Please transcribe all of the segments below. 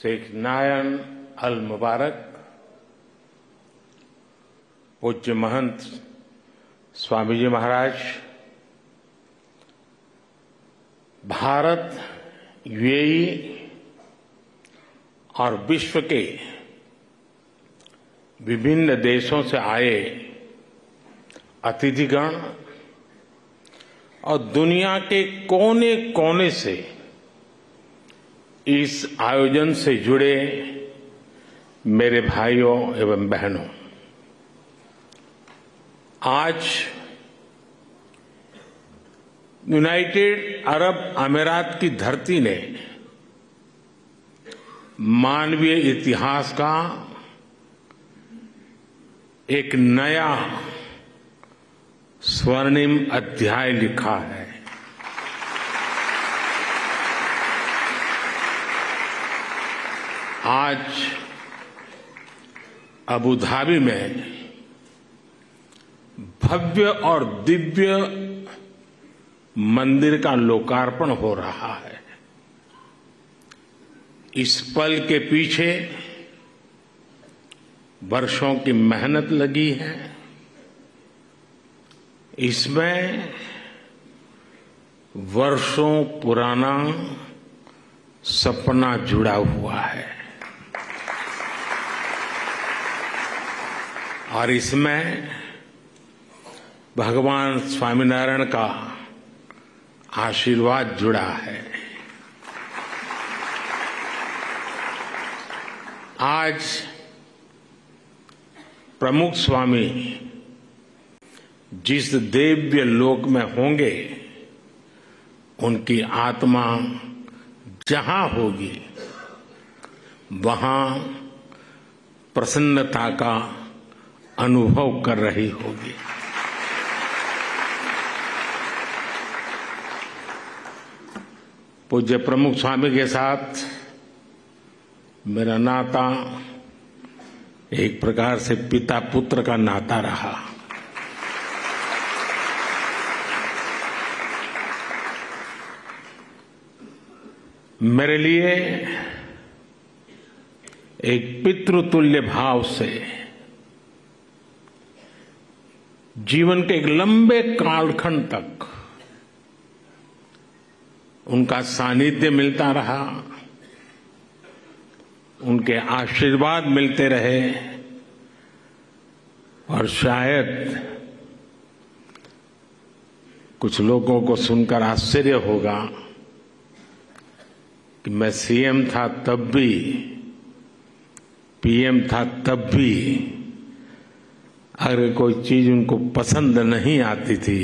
शेख नायन अल मुबारक, पूज्य महंत स्वामी जी महाराज, भारत, यूएई और विश्व के विभिन्न देशों से आए अतिथिगण और दुनिया के कोने कोने से इस आयोजन से जुड़े मेरे भाइयों एवं बहनों, आज यूनाइटेड अरब अमीरात की धरती ने मानवीय इतिहास का एक नया स्वर्णिम अध्याय लिखा है। आज अबू धाबी में भव्य और दिव्य मंदिर का लोकार्पण हो रहा है। इस पल के पीछे वर्षों की मेहनत लगी है। इसमें वर्षों पुराना सपना जुड़ा हुआ है और इसमें भगवान स्वामीनारायण का आशीर्वाद जुड़ा है। आज प्रमुख स्वामी जिस दिव्य लोक में होंगे, उनकी आत्मा जहां होगी वहां प्रसन्नता का अनुभव कर रही होगी। पूज्य प्रमुख स्वामी के साथ मेरा नाता एक प्रकार से पिता पुत्र का नाता रहा। मेरे लिए एक पितृतुल्य भाव से जीवन के एक लंबे कालखंड तक उनका सानिध्य मिलता रहा, उनके आशीर्वाद मिलते रहे और शायद कुछ लोगों को सुनकर आश्चर्य होगा कि मैं सीएम था तब भी, पीएम था तब भी अगर कोई चीज उनको पसंद नहीं आती थी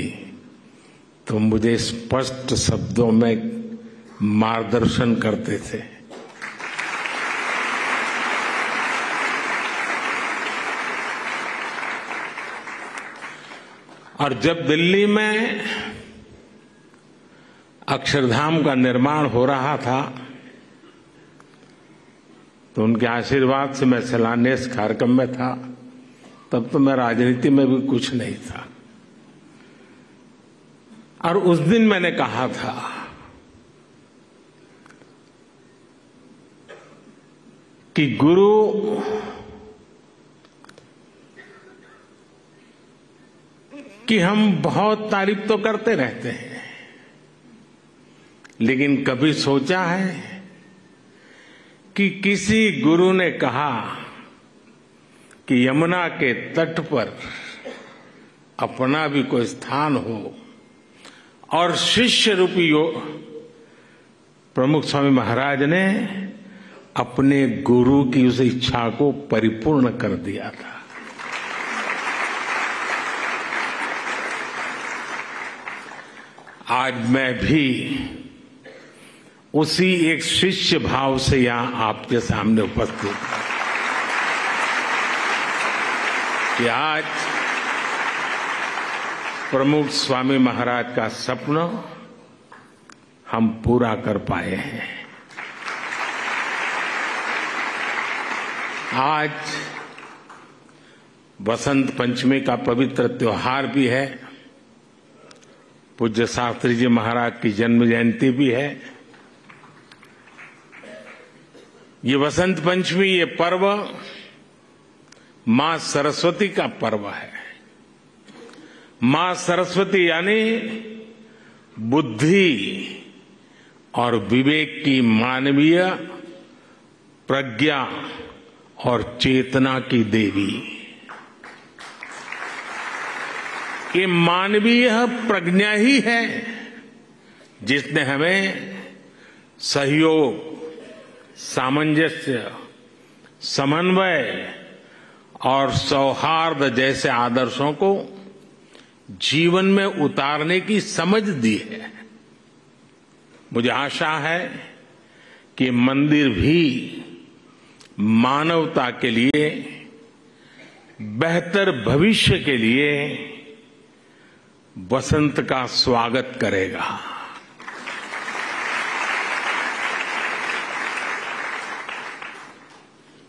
तो मुझे स्पष्ट शब्दों में मार्गदर्शन करते थे। और जब दिल्ली में अक्षरधाम का निर्माण हो रहा था तो उनके आशीर्वाद से मैं शिलान्यास कार्यक्रम में था। तब तो मैं राजनीति में भी कुछ नहीं था और उस दिन मैंने कहा था कि गुरु की हम बहुत तारीफ तो करते रहते हैं, लेकिन कभी सोचा है कि किसी गुरु ने कहा कि यमुना के तट पर अपना भी कोई स्थान हो और शिष्य रूपी प्रमुख स्वामी महाराज ने अपने गुरु की उस इच्छा को परिपूर्ण कर दिया था। आज मैं भी उसी एक शिष्य भाव से यहां आपके सामने उपस्थित हूं कि आज प्रमुख स्वामी महाराज का सपना हम पूरा कर पाए हैं। आज बसंत पंचमी का पवित्र त्योहार भी है, पूज्य शास्त्री जी महाराज की जन्म जयंती भी है। ये वसंत पंचमी, ये पर्व मां सरस्वती का पर्व है। मां सरस्वती यानी बुद्धि और विवेक की मानवीय प्रज्ञा और चेतना की देवी। ये मानवीय प्रज्ञा ही है जिसने हमें सहयोग, सामंजस्य, समन्वय और सौहार्द जैसे आदर्शों को जीवन में उतारने की समझ दी है। मुझे आशा है कि मंदिर भी मानवता के लिए, बेहतर भविष्य के लिए वसंत का स्वागत करेगा।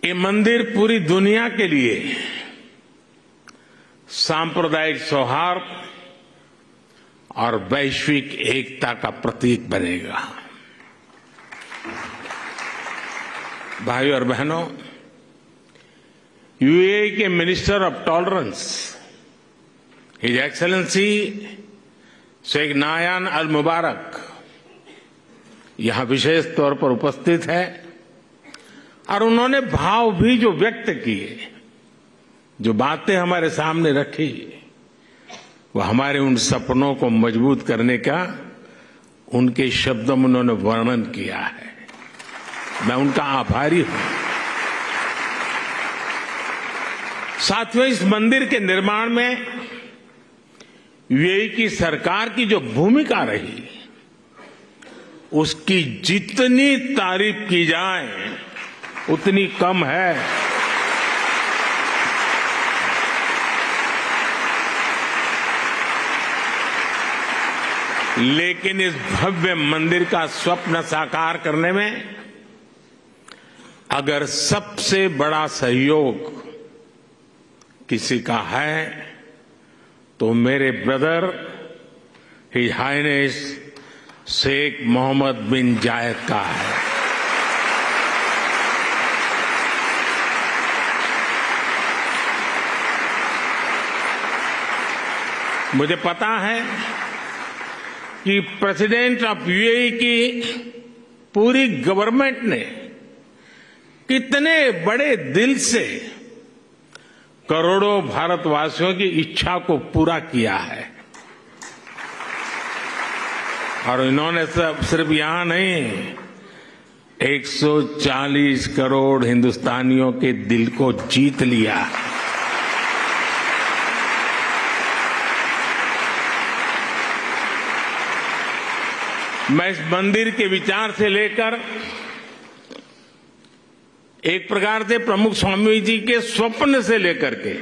ये मंदिर पूरी दुनिया के लिए सांप्रदायिक सौहार्द और वैश्विक एकता का प्रतीक बनेगा। भाइयों और बहनों, यूएई के minister of tolerance his excellency Sheikh Nahyan al Mubarak यहां विशेष तौर पर उपस्थित है और उन्होंने भाव भी जो व्यक्त किए, जो बातें हमारे सामने रखी, वो हमारे उन सपनों को मजबूत करने का उनके शब्दों में उन्होंने वर्णन किया है। मैं उनका आभारी हूं। साथियों, इस मंदिर के निर्माण में यूएई की सरकार की जो भूमिका रही, उसकी जितनी तारीफ की जाए उतनी कम है। लेकिन इस भव्य मंदिर का स्वप्न साकार करने में अगर सबसे बड़ा सहयोग किसी का है तो मेरे brother his highness Sheikh Mohammed bin Zayed का है। मुझे पता है कि प्रेसिडेंट ऑफ यूएई की पूरी गवर्नमेंट ने कितने बड़े दिल से करोड़ों भारतवासियों की इच्छा को पूरा किया है। और इन्होंने सिर्फ यहां नहीं, 140 करोड़ हिंदुस्तानियों के दिल को जीत लिया। मैं इस मंदिर के विचार से लेकर एक प्रकार से प्रमुख स्वामी जी के स्वप्न से लेकर के,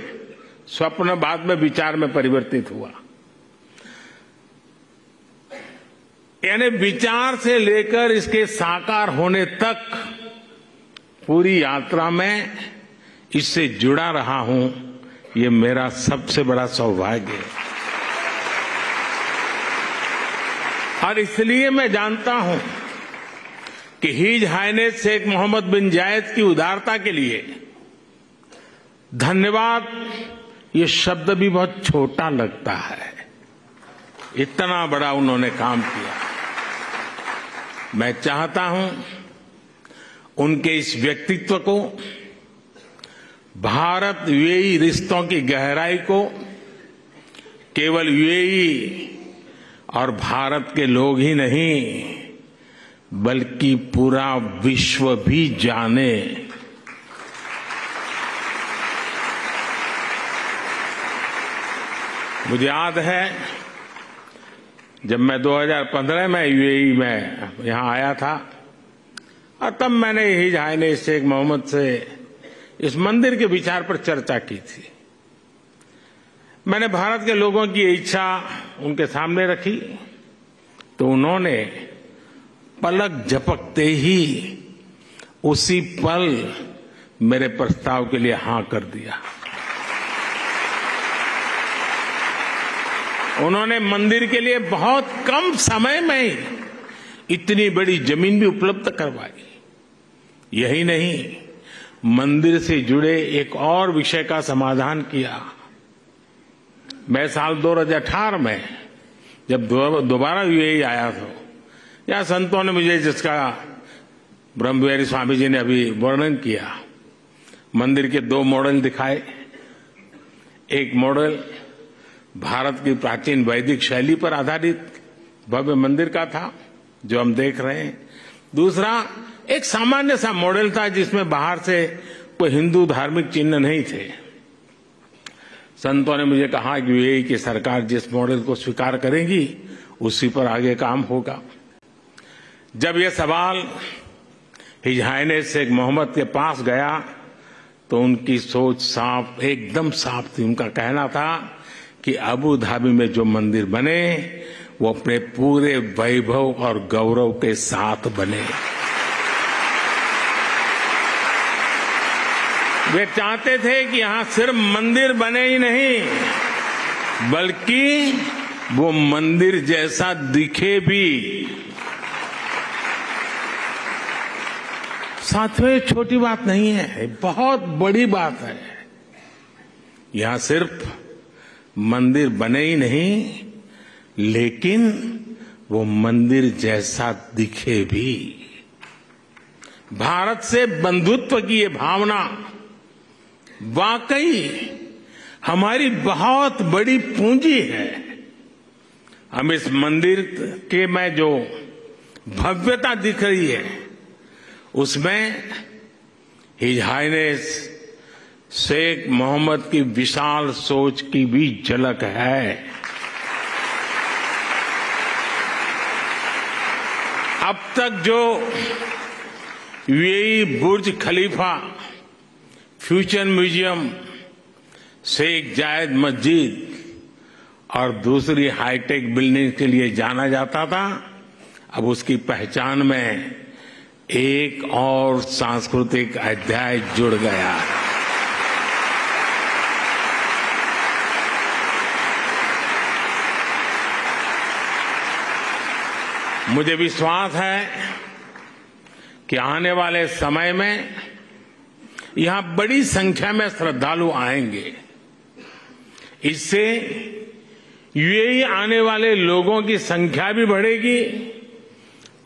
स्वप्न बाद में विचार में परिवर्तित हुआ, यानी विचार से लेकर इसके साकार होने तक पूरी यात्रा में इससे जुड़ा रहा हूं। ये मेरा सबसे बड़ा सौभाग्य है। और इसलिए मैं जानता हूं कि his highness Sheikh Mohammed bin जायद की उदारता के लिए धन्यवाद ये शब्द भी बहुत छोटा लगता है। इतना बड़ा उन्होंने काम किया। मैं चाहता हूं उनके इस व्यक्तित्व को, भारत यूएई रिश्तों की गहराई को केवल यूएई और भारत के लोग ही नहीं बल्कि पूरा विश्व भी जाने। मुझे याद है जब मैं 2015 में यूएई में यहां आया था और तब मैंने हिज हाइनेस शेख मोहम्मद से इस मंदिर के विचार पर चर्चा की थी। मैंने भारत के लोगों की इच्छा उनके सामने रखी तो उन्होंने पलक झपकते ही उसी पल मेरे प्रस्ताव के लिए हां कर दिया। उन्होंने मंदिर के लिए बहुत कम समय में ही इतनी बड़ी जमीन भी उपलब्ध करवाई। यही नहीं, मंदिर से जुड़े एक और विषय का समाधान किया। मैं साल 2018 में जब दोबारा यूएई आया था, या संतों ने मुझे, जिसका ब्रह्मविहारी स्वामी जी ने अभी वर्णन किया, मंदिर के 2 मॉडल दिखाए। एक मॉडल भारत की प्राचीन वैदिक शैली पर आधारित भव्य मंदिर का था, जो हम देख रहे हैं। दूसरा एक सामान्य सा मॉडल था, जिसमें बाहर से कोई हिंदू धार्मिक चिन्ह नहीं थे। संतों ने मुझे कहा कि यूएई की सरकार जिस मॉडल को स्वीकार करेगी, उसी पर आगे काम होगा। जब यह सवाल हिज हाइनेस शेख मोहम्मद के पास गया, तो उनकी सोच साफ, एकदम साफ थी। उनका कहना था कि अबू धाबी में जो मंदिर बने, वो अपने पूरे वैभव और गौरव के साथ बने। वे चाहते थे कि यहां सिर्फ मंदिर बने ही नहीं, बल्कि वो मंदिर जैसा दिखे भी। साथियों, ये छोटी बात नहीं है, बहुत बड़ी बात है। यहां सिर्फ मंदिर बने ही नहीं, लेकिन वो मंदिर जैसा दिखे भी। भारत से बंधुत्व की ये भावना वाकई हमारी बहुत बड़ी पूंजी है। हम इस मंदिर के में जो भव्यता दिख रही है, उसमें हिज हाइनेस शेख मोहम्मद की विशाल सोच की भी झलक है। अब तक जो यूएई बुर्ज खलीफा, फ्यूचर म्यूजियम, शेख जायद मस्जिद और दूसरी हाईटेक बिल्डिंग के लिए जाना जाता था, अब उसकी पहचान में एक और सांस्कृतिक अध्याय जुड़ गया है। मुझे विश्वास है कि आने वाले समय में यहां बड़ी संख्या में श्रद्धालु आएंगे। इससे यूएई आने वाले लोगों की संख्या भी बढ़ेगी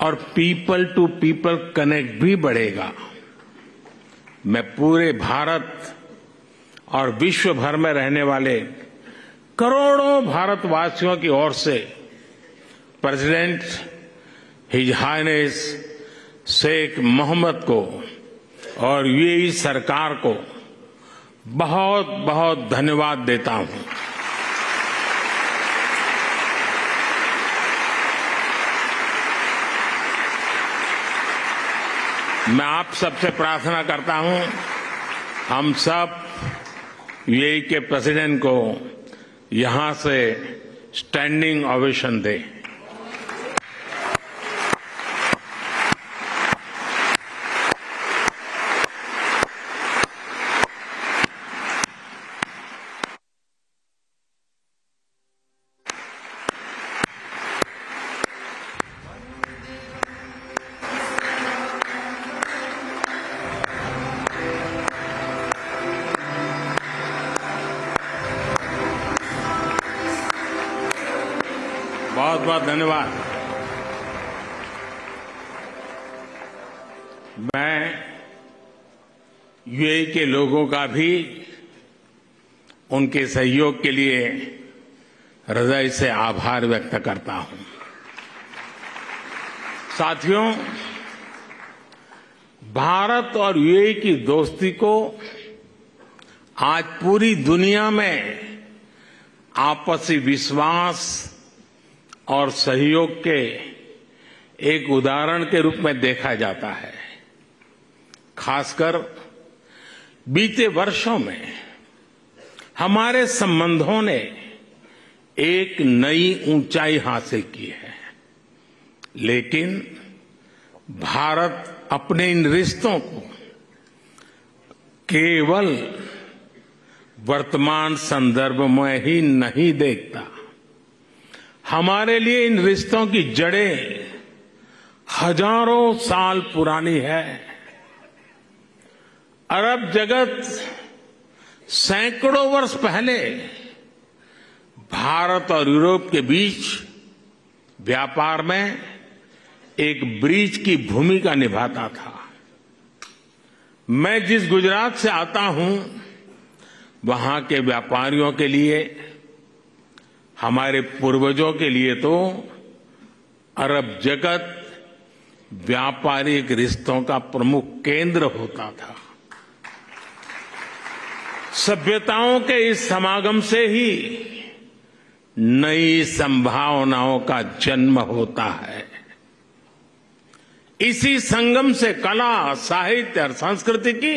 और पीपल टू पीपल कनेक्ट भी बढ़ेगा। मैं पूरे भारत और विश्व भर में रहने वाले करोड़ों भारतवासियों की ओर से president his highness Sheikh Mohammed को और यूएई सरकार को बहुत बहुत धन्यवाद देता हूं। मैं आप सबसे प्रार्थना करता हूं, हम सब यूएई के प्रेसिडेंट को यहां से स्टैंडिंग ओवेशन दें। बहुत बहुत धन्यवाद। मैं यूएई के लोगों का भी उनके सहयोग के लिए हृदय से आभार व्यक्त करता हूं। साथियों, भारत और यूएई की दोस्ती को आज पूरी दुनिया में आपसी विश्वास और सहयोग के एक उदाहरण के रूप में देखा जाता है। खासकर बीते वर्षों में हमारे संबंधों ने एक नई ऊंचाई हासिल की है, लेकिन भारत अपने इन रिश्तों को केवल वर्तमान संदर्भ में ही नहीं देखता। हमारे लिए इन रिश्तों की जड़ें हजारों साल पुरानी है। अरब जगत सैकड़ों वर्ष पहले भारत और यूरोप के बीच व्यापार में एक ब्रिज की भूमिका निभाता था। मैं जिस गुजरात से आता हूं, वहां के व्यापारियों के लिए, हमारे पूर्वजों के लिए तो अरब जगत व्यापारिक रिश्तों का प्रमुख केंद्र होता था। सभ्यताओं के इस समागम से ही नई संभावनाओं का जन्म होता है। इसी संगम से कला, साहित्य और संस्कृति की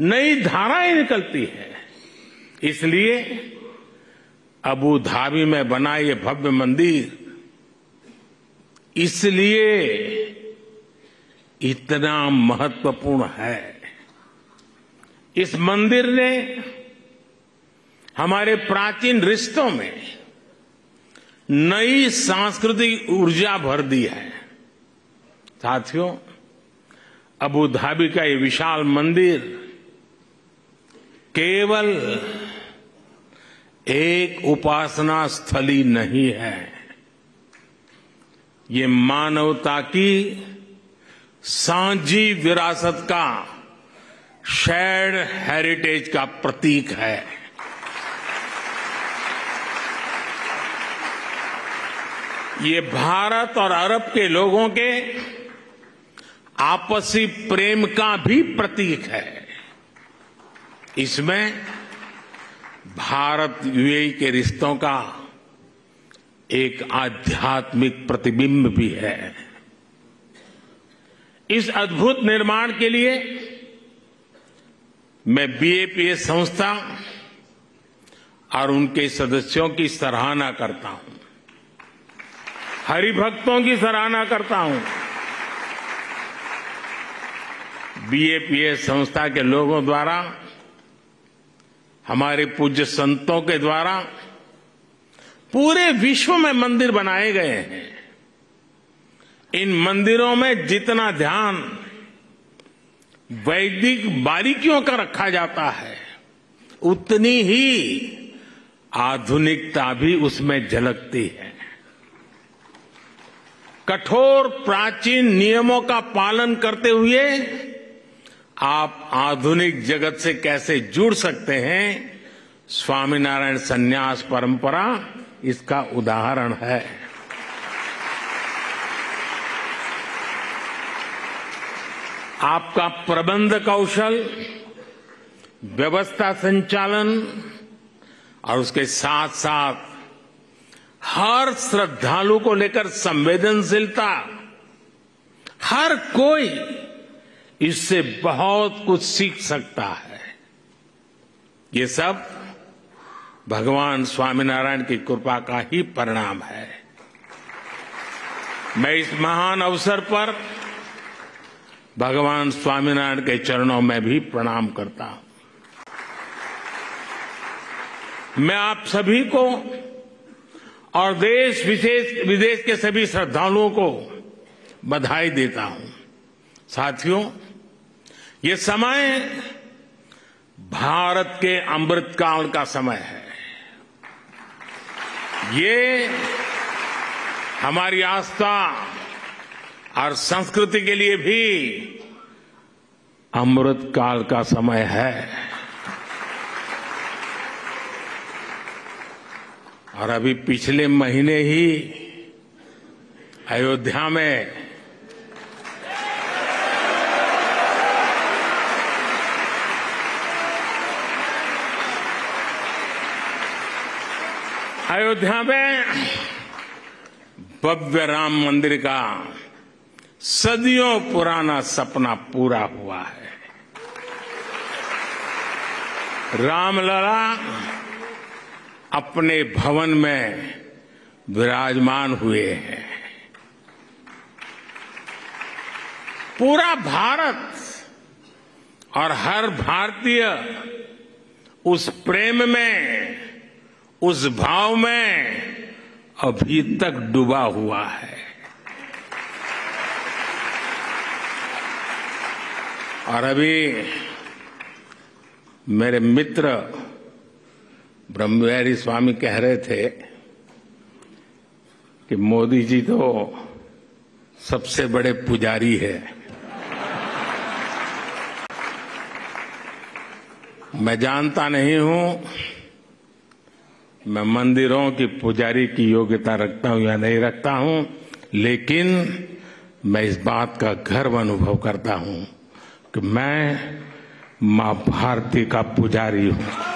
नई धाराएं निकलती है। इसलिए अबू धाबी में बना ये भव्य मंदिर इसलिए इतना महत्वपूर्ण है। इस मंदिर ने हमारे प्राचीन रिश्तों में नई सांस्कृतिक ऊर्जा भर दी है। साथियों, अबू धाबी का ये विशाल मंदिर केवल एक उपासना स्थली नहीं है, ये मानवता की साझी विरासत का, शेयर्ड हेरिटेज का प्रतीक है। ये भारत और अरब के लोगों के आपसी प्रेम का भी प्रतीक है। इसमें भारत यूएई के रिश्तों का एक आध्यात्मिक प्रतिबिंब भी है। इस अद्भुत निर्माण के लिए मैं बीएपीएस संस्था और उनके सदस्यों की सराहना करता हूं, हरिभक्तों की सराहना करता हूं। बीएपीएस संस्था के लोगों द्वारा, हमारे पूज्य संतों के द्वारा पूरे विश्व में मंदिर बनाए गए हैं। इन मंदिरों में जितना ध्यान वैदिक बारीकियों का रखा जाता है, उतनी ही आधुनिकता भी उसमें झलकती है। कठोर प्राचीन नियमों का पालन करते हुए आप आधुनिक जगत से कैसे जुड़ सकते हैं, स्वामीनारायण संन्यास परंपरा इसका उदाहरण है। आपका प्रबंध कौशल, व्यवस्था संचालन और उसके साथ साथ हर श्रद्धालु को लेकर संवेदनशीलता, हर कोई इससे बहुत कुछ सीख सकता है। ये सब भगवान स्वामीनारायण की कृपा का ही परिणाम है। मैं इस महान अवसर पर भगवान स्वामीनारायण के चरणों में भी प्रणाम करता हूं। मैं आप सभी को और देश विदेश के सभी श्रद्धालुओं को बधाई देता हूं। साथियों, ये समय भारत के अमृतकाल का समय है। ये हमारी आस्था और संस्कृति के लिए भी अमृतकाल का समय है। और अभी पिछले महीने ही अयोध्या में भव्य राम मंदिर का सदियों पुराना सपना पूरा हुआ है। रामलला अपने भवन में विराजमान हुए हैं। पूरा भारत और हर भारतीय उस प्रेम में, उस भाव में अभी तक डूबा हुआ है। और अभी मेरे मित्र ब्रह्मविहारी स्वामी कह रहे थे कि मोदी जी तो सबसे बड़े पुजारी है। मैं जानता नहीं हूं मैं मंदिरों की पुजारी की योग्यता रखता हूं या नहीं रखता हूं, लेकिन मैं इस बात का गर्व अनुभव करता हूं कि मैं मां भारती का पुजारी हूं।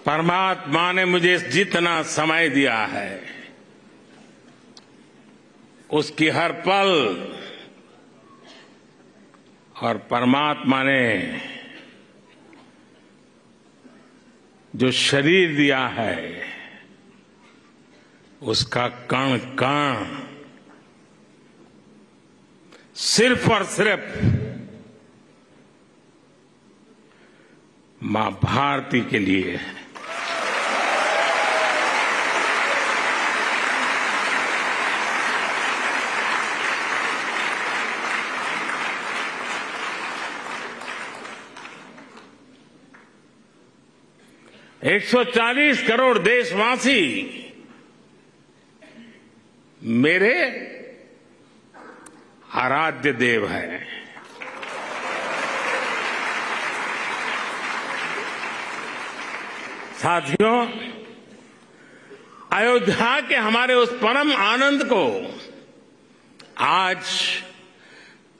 परमात्मा ने मुझे जितना समय दिया है उसकी हर पल, और परमात्मा ने जो शरीर दिया है उसका कण कण सिर्फ और सिर्फ मां भारती के लिए है। एक 140 करोड़ देशवासी मेरे आराध्य देव हैं। साथियों, अयोध्या के हमारे उस परम आनंद को आज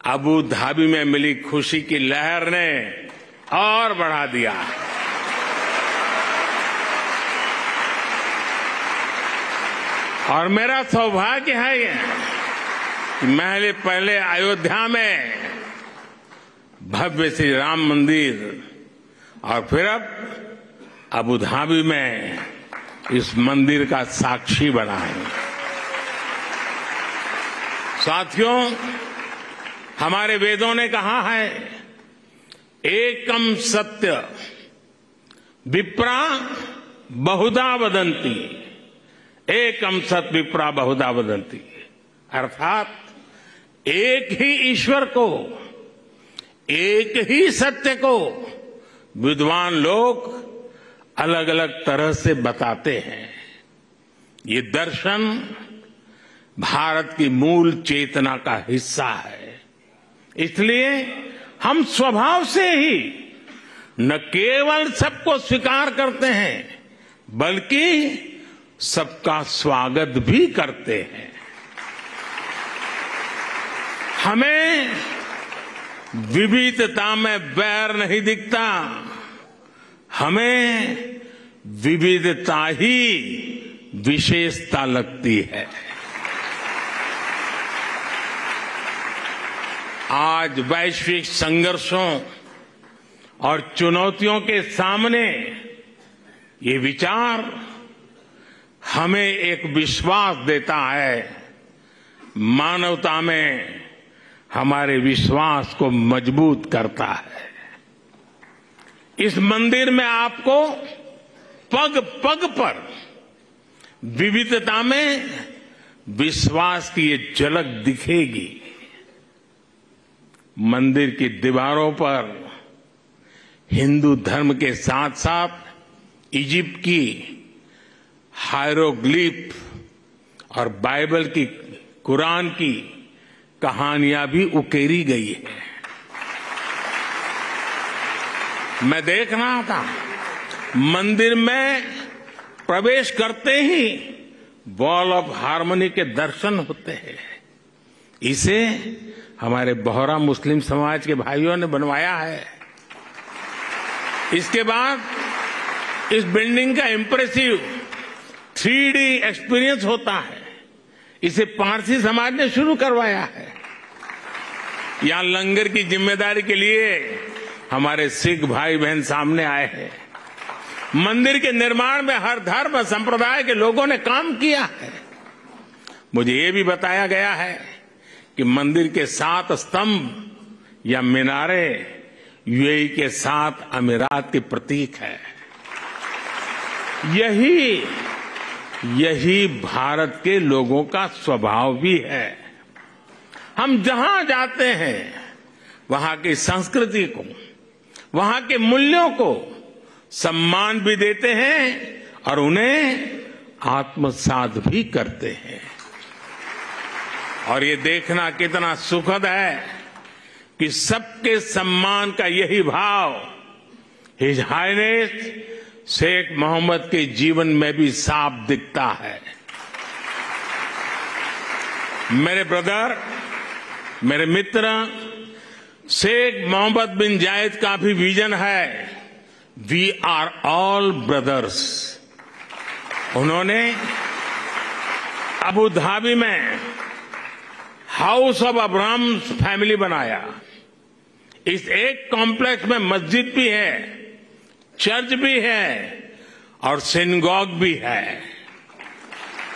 अबू धाबी में मिली खुशी की लहर ने और बढ़ा दिया है। और मेरा सौभाग्य है ये कि मैं पहले अयोध्या में भव्य श्री राम मंदिर और फिर अब अबू धाबी में इस मंदिर का साक्षी बना है। साथियों, हमारे वेदों ने कहा है एकम सत्य विप्रा बहुधा वदंती, एकम सत विप्रा बहुधा वदंती, अर्थात एक ही ईश्वर को, एक ही सत्य को विद्वान लोग अलग अलग तरह से बताते हैं। ये दर्शन भारत की मूल चेतना का हिस्सा है। इसलिए हम स्वभाव से ही न केवल सबको स्वीकार करते हैं बल्कि सबका स्वागत भी करते हैं। हमें विविधता में बैर नहीं दिखता, हमें विविधता ही विशेषता लगती है। आज वैश्विक संघर्षों और चुनौतियों के सामने ये विचार हमें एक विश्वास देता है, मानवता में हमारे विश्वास को मजबूत करता है। इस मंदिर में आपको पग पग पर विविधता में विश्वास की ये झलक दिखेगी। मंदिर की दीवारों पर हिंदू धर्म के साथ साथ इजिप्ट की हायरोग्लिफ और बाइबल की, कुरान की कहानियां भी उकेरी गई है। मैं देख रहा था मंदिर में प्रवेश करते ही वॉल ऑफ हार्मनी के दर्शन होते हैं। इसे हमारे बोहरा मुस्लिम समाज के भाइयों ने बनवाया है। इसके बाद इस बिल्डिंग का इंप्रेसिव 3D एक्सपीरियंस होता है। इसे पारसी समाज ने शुरू करवाया है। यहां लंगर की जिम्मेदारी के लिए हमारे सिख भाई बहन सामने आए हैं। मंदिर के निर्माण में हर धर्म संप्रदाय के लोगों ने काम किया है। मुझे ये भी बताया गया है कि मंदिर के 7 स्तंभ या मीनारे यूएई के 7 अमीरात के प्रतीक है। यही भारत के लोगों का स्वभाव भी है। हम जहां जाते हैं वहां की संस्कृति को, वहां के मूल्यों को सम्मान भी देते हैं और उन्हें आत्मसात भी करते हैं। और ये देखना कितना सुखद है कि सबके सम्मान का यही भाव हिज हाइनेस शेख मोहम्मद के जीवन में भी साफ दिखता है। मेरे ब्रदर, मेरे मित्र, शेख मोहम्मद बिन जायद का भी विजन है, वी आर ऑल ब्रदर्स। उन्होंने अबू धाबी में हाउस ऑफ अब्राहम फैमिली बनाया। इस एक कॉम्प्लेक्स में मस्जिद भी है, चर्च भी है और सिनगॉग भी है।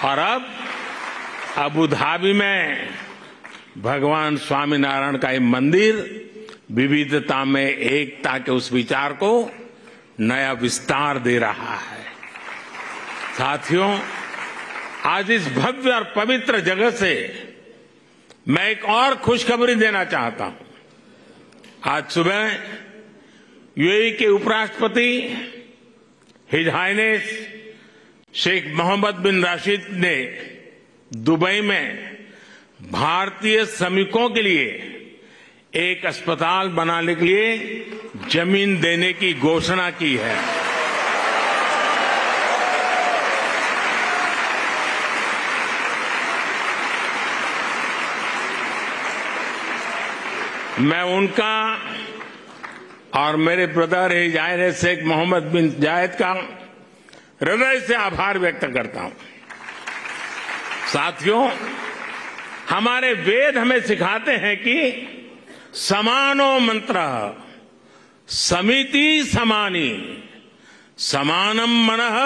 और अब अबू धाबी में भगवान स्वामीनारायण का ये मंदिर विविधता में एकता के उस विचार को नया विस्तार दे रहा है। साथियों, आज इस भव्य और पवित्र जगह से मैं एक और खुशखबरी देना चाहता हूं। आज सुबह यूएई के उपराष्ट्रपति हिज हाइनेस शेख मोहम्मद बिन राशिद ने दुबई में भारतीय श्रमिकों के लिए एक अस्पताल बनाने के लिए जमीन देने की घोषणा की है। मैं उनका और मेरे brother his highness Sheikh Mohammed bin Zayed का हृदय से आभार व्यक्त करता हूं। साथियों, हमारे वेद हमें सिखाते हैं कि समानो मंत्र समिति समानी समानम मनः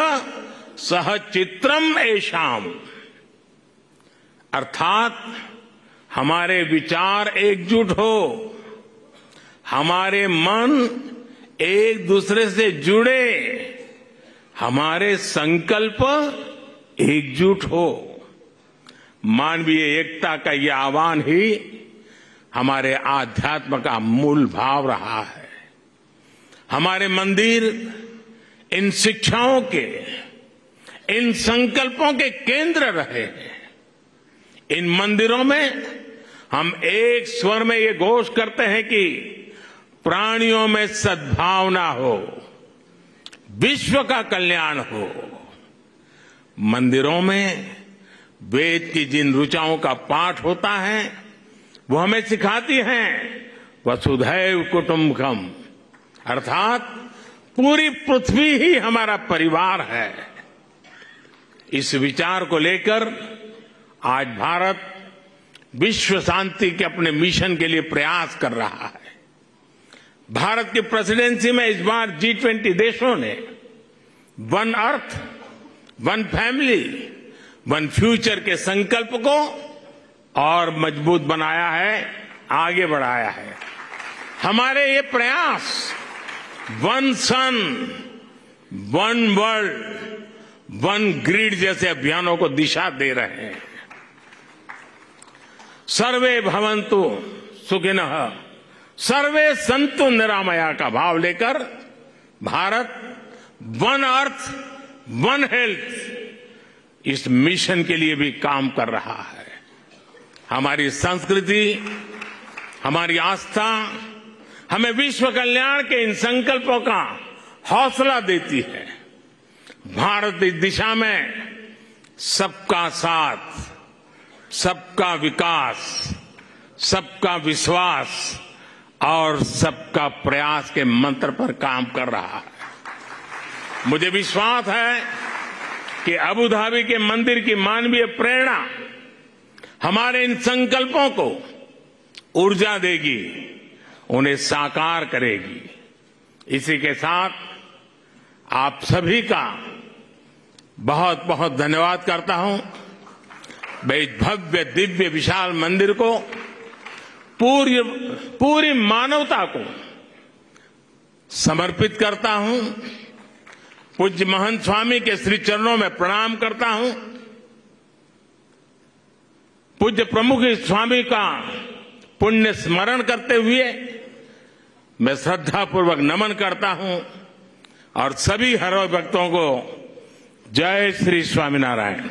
सह चित्रम ऐशाम। अर्थात हमारे विचार एकजुट हो, हमारे मन एक दूसरे से जुड़े, हमारे संकल्प एकजुट हो। मानवीय एकता का यह आह्वान ही हमारे आध्यात्म का मूल भाव रहा है। हमारे मंदिर इन शिक्षाओं के, इन संकल्पों के केंद्र रहे हैं। इन मंदिरों में हम एक स्वर में ये घोष करते हैं कि प्राणियों में सद्भावना हो, विश्व का कल्याण हो। मंदिरों में वेद की जिन ऋचाओं का पाठ होता है वो हमें सिखाती हैं वसुधैव कुटुंबकम, अर्थात पूरी पृथ्वी ही हमारा परिवार है। इस विचार को लेकर आज भारत विश्व शांति के अपने मिशन के लिए प्रयास कर रहा है। भारत की प्रेसिडेंसी में इस बार G20 देशों ने one earth, one family, one future के संकल्प को और मजबूत बनाया है, आगे बढ़ाया है। हमारे ये प्रयास वन सन, वन वर्ल्ड, वन ग्रिड जैसे अभियानों को दिशा दे रहे हैं। सर्वे भवन्तु सुखिनः, सर्वे सन्तु निरामया का भाव लेकर Bharat one earth, one health इस मिशन के लिए भी काम कर रहा है। हमारी संस्कृति, हमारी आस्था हमें विश्व कल्याण के इन संकल्पों का हौसला देती है। भारत इस दिशा में सबका साथ, सबका विकास, सबका विश्वास और सबका प्रयास के मंत्र पर काम कर रहा है। मुझे विश्वास है कि अबू धाबी के मंदिर की मानवीय प्रेरणा हमारे इन संकल्पों को ऊर्जा देगी, उन्हें साकार करेगी। इसी के साथ आप सभी का बहुत बहुत धन्यवाद करता हूं। मैं इस भव्य दिव्य विशाल मंदिर को पूरी मानवता को समर्पित करता हूं। पूज्य महंत स्वामी के श्री चरणों में प्रणाम करता हूं। पूज्य प्रमुख स्वामी का पुण्य स्मरण करते हुए मैं श्रद्धापूर्वक नमन करता हूं और सभी हरि भक्तों को जय श्री स्वामीनारायण।